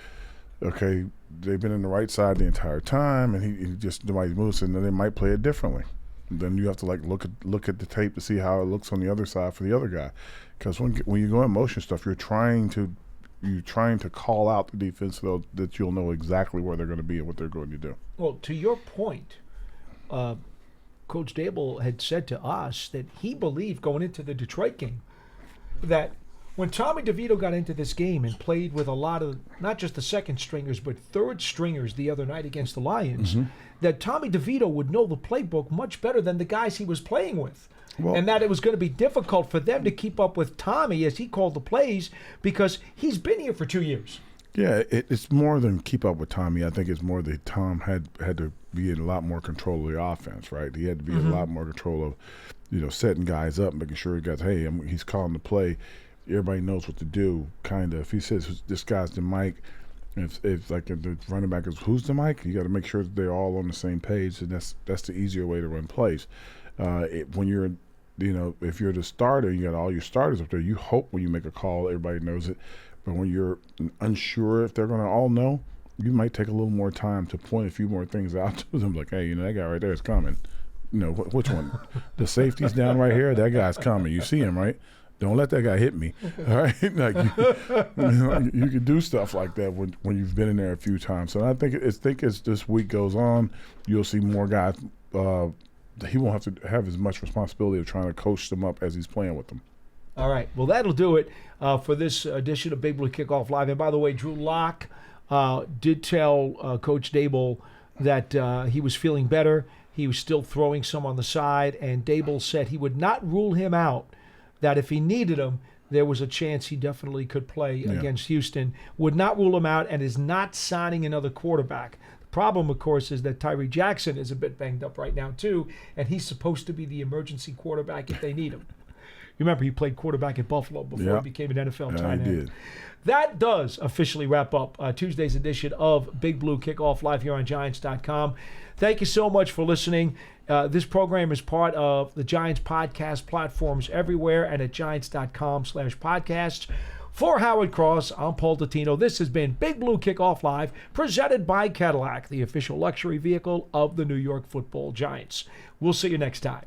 okay, they've been in the right side the entire time, and he just nobody moves, and then they might play it differently. And then you have to like look at the tape to see how it looks on the other side for the other guy, because when you go in motion stuff, you're trying to call out the defense so that you'll know exactly where they're going to be and what they're going to do. Well, to your point, Coach Dable had said to us that he believed going into the Detroit game that when Tommy DeVito got into this game and played with a lot of not just the second stringers but third stringers the other night against the Lions, that Tommy DeVito would know the playbook much better than the guys he was playing with. Well, and that it was going to be difficult for them to keep up with Tommy, as he called the plays, because he's been here for 2 years. Yeah, it's more than keep up with Tommy. I think it's more that Tom had to be in a lot more control of the offense, right? He had to be in a lot more control of, setting guys up, making sure he's calling the play. Everybody knows what to do, kind of. If he says this guy's the mic, if the running back is who's the mic, you got to make sure that they're all on the same page, and that's the easier way to run plays. When you're, if you're the starter, you got all your starters up there. You hope when you make a call, everybody knows it. But when you're unsure if they're going to all know, you might take a little more time to point a few more things out to them. Like, hey, that guy right there is coming. Which one? The safety's down right here. That guy's coming. You see him, right? Don't let that guy hit me. All right, like you can do stuff like that when you've been in there a few times. So I think as this week goes on, you'll see more guys. He won't have to have as much responsibility of trying to coach them up as he's playing with them. All right. Well, that'll do it for this edition of Big Blue Kickoff Live. And by the way, Drew Lock did tell Coach Dable that he was feeling better. He was still throwing some on the side, and Dable said he would not rule him out, that if he needed him, there was a chance he definitely could play against Houston. Would not rule him out, and is not signing another quarterback. The problem, of course, is that Tyree Jackson is a bit banged up right now, too, and he's supposed to be the emergency quarterback if they need him. You remember he played quarterback at Buffalo before he became an NFL tight end. He did. That does officially wrap up Tuesday's edition of Big Blue Kickoff Live here on Giants.com. Thank you so much for listening. This program is part of the Giants podcast platforms everywhere and at Giants.com/podcasts. For Howard Cross, I'm Paul Dottino. This has been Big Blue Kickoff Live, presented by Cadillac, the official luxury vehicle of the New York Football Giants. We'll see you next time.